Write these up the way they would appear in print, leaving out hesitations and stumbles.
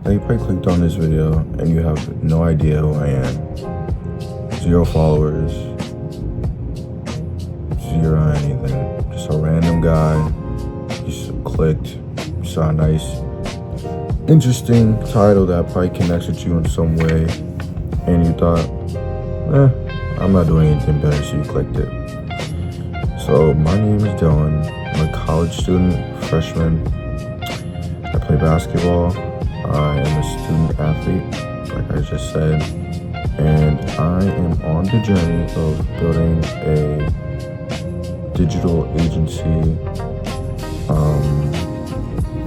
Now you probably clicked on this video and you have no idea who I am. 0 followers, 0 anything. Just a random guy. You just clicked, you saw a nice, interesting title that probably connects with you in some way, and you thought, I'm not doing anything better, so you clicked it. So my name is Dylon. I'm a college student, freshman. I play basketball. I am a student athlete, like I just said, and I am on the journey of building a digital agency.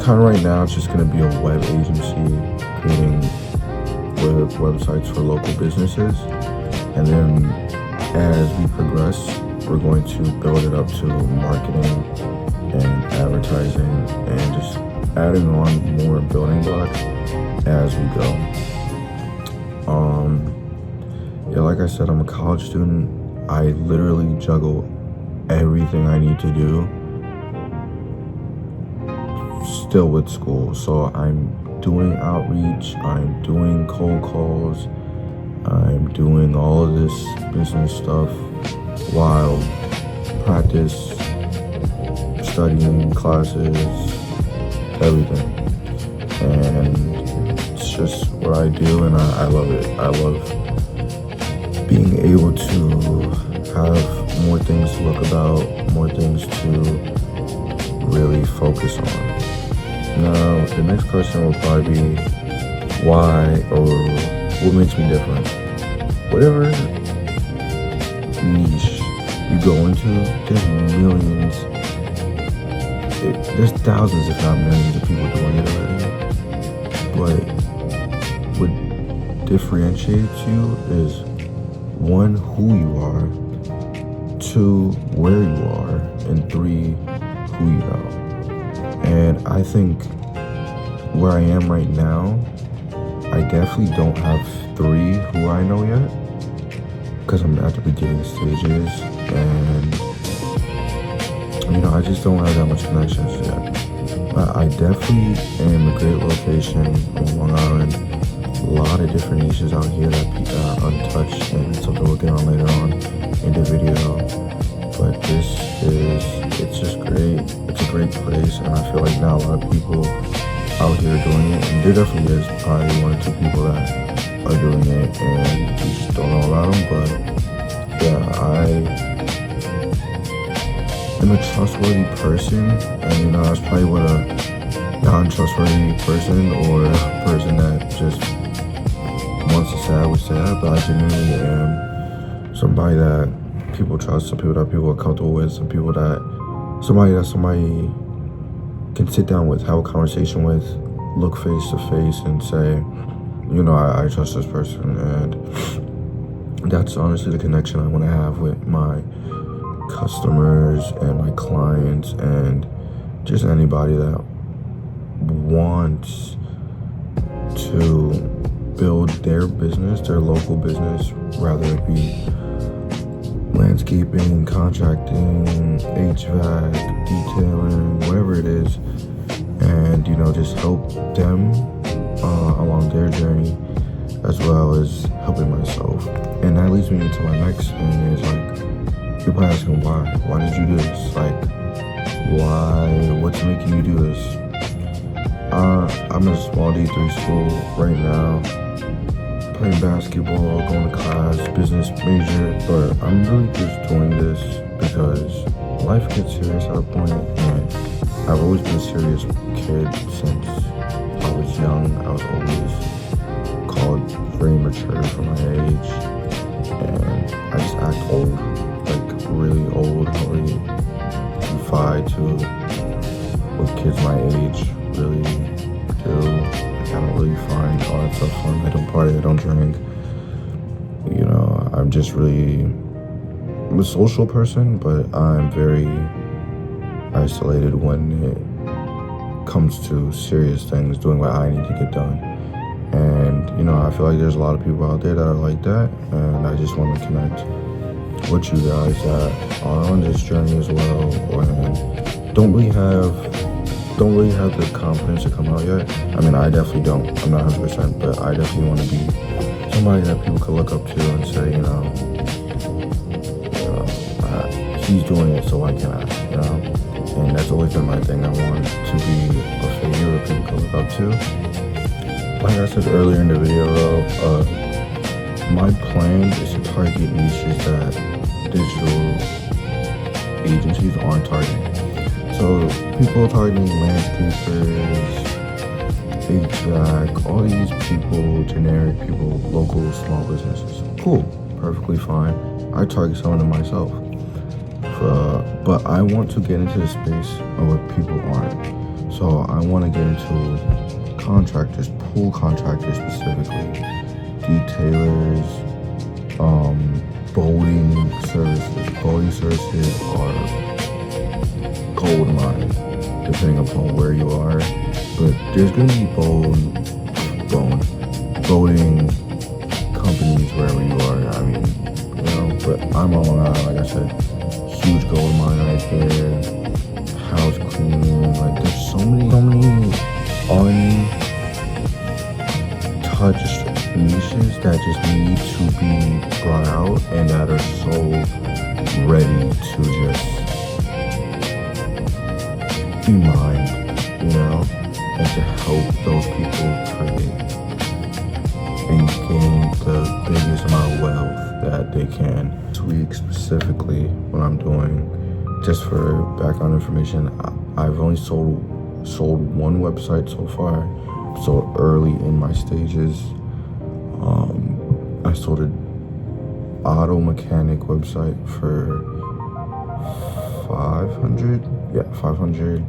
Kind of right now, it's just going to be a web agency, creating websites for local businesses, and then as we progress, we're going to build it up to marketing and advertising and just adding on more building blocks as we go. Yeah, like I said, I'm a college student. I literally juggle everything I need to do still with school. So I'm doing outreach, I'm doing cold calls, I'm doing all of this business stuff while practice, studying classes, everything. And it's just what I do, and I love it. I love being able to have more things to look about, more things to really focus on. Now, the next question will probably be why or what makes me different. Whatever niche you go into, there's millions, there's thousands if not millions of people doing it already. But what differentiates you is 1, who you are, 2, where you are, and 3, who you know. And I think where I am right now, I definitely don't have 3 who I know yet, because I'm at the beginning stages, and I just don't have that much connections yet. But I definitely am a great location on Long Island. A lot of different niches out here that are untouched, and something we'll get on later on in the video. But it's just great. It's a great place, and I feel like now a lot of people out here doing it, and there definitely is probably 1 or 2 people that are doing it, and we just don't know about them. But yeah, I am a trustworthy person, and that's probably what a non-trustworthy person or a person that just wants to say I would say that, but I genuinely am somebody that people trust, some people that people are comfortable with, somebody that somebody can sit down with, have a conversation with, look face to face and say, I trust this person. And that's honestly the connection I want to have with my customers and my clients and just anybody that wants to build their business, their local business, rather it be landscaping, contracting, HVAC, detailing, whatever it is, and just help them along their journey, as well as helping myself. And that leads me into my next thing is you're probably asking why did you do this? What's making you do this? I'm in a small D3 school right now, playing basketball, going to class, business major, but I'm really just doing this because life gets serious at a point, and I've always been a serious kid since I was young. I was always called very mature for my age, and I just act old, really old, really confide to what kids my age really do. I don't really find all that stuff fun. I don't party, I don't drink. I'm a social person, but I'm very isolated when it comes to serious things, doing what I need to get done. And, I feel like there's a lot of people out there that are like that, and I just want to connect with you guys that are on this journey as well, and don't really have the confidence to come out yet. I mean, I definitely don't. I'm not 100%, but I definitely want to be somebody that people could look up to and say, he's doing it, so why can't I? And that's always been my thing. I want to be a figure that people can look up to. Like I said earlier in the video, though, my plan is to target niches that digital agencies aren't targeting. So people targeting landscapers, HVAC, all these people, generic people, local small businesses. Cool, perfectly fine. I target some of them myself. But I want to get into the space of what people aren't. So I want to get into contractors, pool contractors specifically, detailers, boating services. Boating services are gold mine, depending upon where you are. But there's going to be boating companies wherever you are. I mean, but I'm on Long Island, like I said, huge gold mine right there. House cleaning, like there's so many untouched niches that just need to be brought out and that are so ready to just be mined, and to help those people create and gain the biggest amount of wealth that they can. This week specifically, what I'm doing, just for background information, I've only sold one website so far. So early in my stages, I sold an auto mechanic website for $500. Yeah, $500.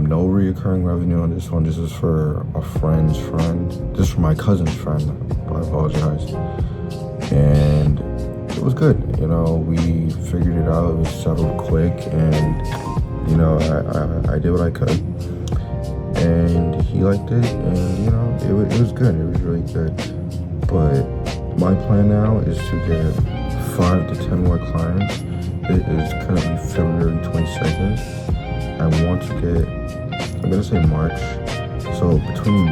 No reoccurring revenue on this one. This is for a friend's friend. This is for my cousin's friend. I apologize. And it was good. We figured it out. It was settled quick, and I did what I could. And he liked it, and it was good. It was really good. But my plan now is to get 5 to 10 more clients. It is currently February 22nd. I want to get, I'm gonna say March. So between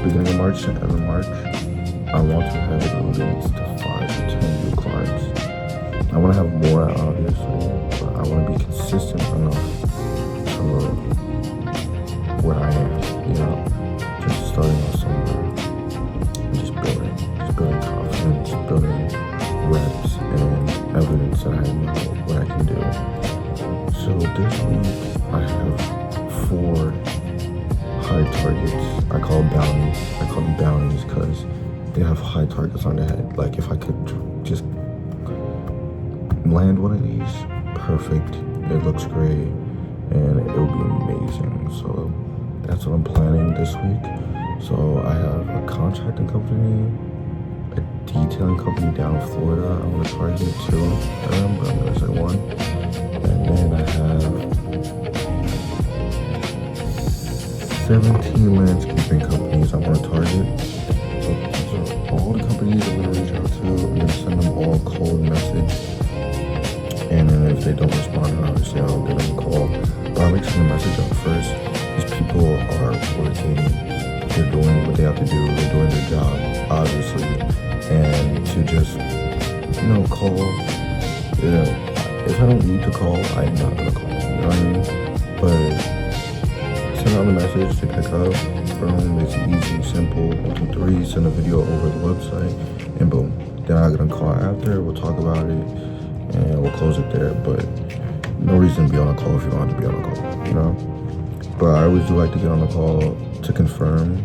beginning of March and end of March, I want to have at least 5 to 10 new clients. I want to have more, obviously, but I want to be consistent enough to what I am, just starting off somewhere, and just building confidence, building reps and evidence that I know what I can do. So this week I have 4 high targets. I call them bounties because they have high targets on their head. Like if I could just land one of these, perfect. It looks great and it will be amazing. So that's what I'm planning this week. So I have a contracting company, a detailing company down in Florida. I'm gonna target 2 of them, but I'm gonna say 1. And then I have 17 landscaping companies I want to target. So these are all the companies I'm going to reach out to. I'm going to send them all a cold message. And then if they don't respond, then obviously I'll give them a call. But I like to send a message out first. These people are working. They're doing what they have to do. They're doing their job, obviously. And to just, call, if I don't need to call, I'm not going to call. You know what I mean? But send out the message to pick up. Boom, it's easy, simple. 1, 2, 3, send a video over the website, and boom. Then I'm gonna call after. We'll talk about it, and we'll close it there. But no reason to be on a call if you don't want to be on a call, But I always do like to get on the call to confirm,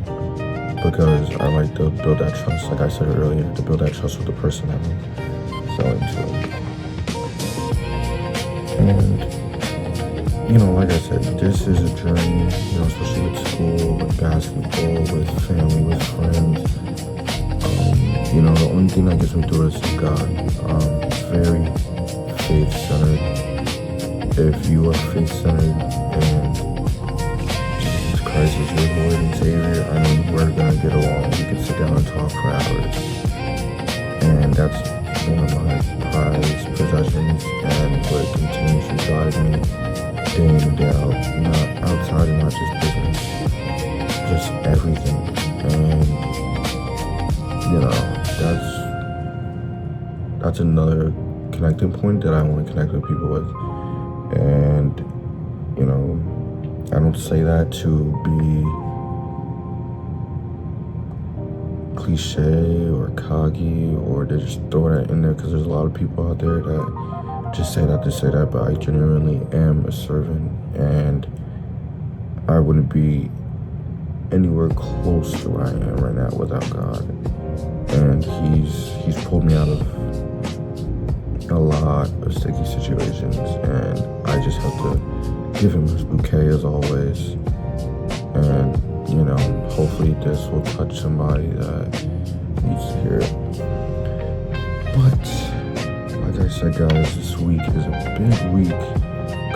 because I like to build that trust. Like I said earlier, to build that trust with the person I'm selling to. And like I said, this is a journey, especially with school, with basketball, with family, with friends. The only thing that gets me through this is God. Very faith-centered. If you are faith-centered and Jesus Christ is your Lord and Savior, we're gonna get along. We can sit down and talk for hours. And that's one of my prized possessions, and what continues to drive me day in and day out, not outside and not just amazing. And that's another connecting point that I want to connect with people with. And I don't say that to be cliche or cocky or to just throw that in there, because there's a lot of people out there that just say that to say that, but I genuinely am a servant, and I wouldn't be anywhere close to where I am right now without God. And he's pulled me out of a lot of sticky situations, and I just have to give him his bouquet as always. And hopefully this will touch somebody that needs to hear it. But like I said, guys, this week is a big week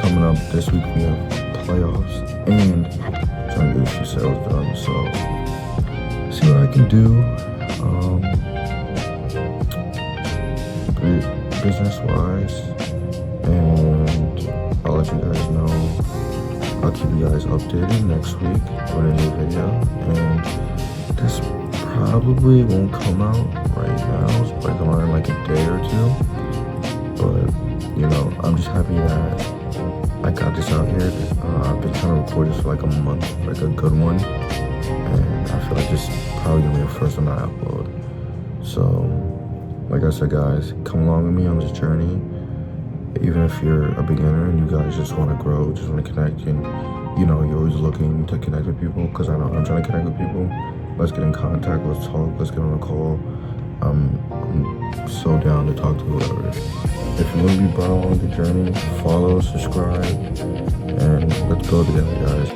coming up. This week we have playoffs and trying to get a few sales done, so see what I can do business wise, and I'll let you guys know. I'll keep you guys updated next week with a new video, and this probably won't come out right now. It's probably come out in like a day or two, but I'm just happy that I got this out here. I've been trying to record this for like a month, like a good one, and I feel like this is probably gonna be the first one I upload. So like I said, guys, come along with me on this journey. Even if you're a beginner and you guys just want to grow, just want to connect, and you're always looking to connect with people, because I know I'm trying to connect with people. Let's get in contact, let's talk, let's get on a call. I'm so down to talk to whoever. If you want to be brought along the journey, follow, subscribe, and let's build together, guys.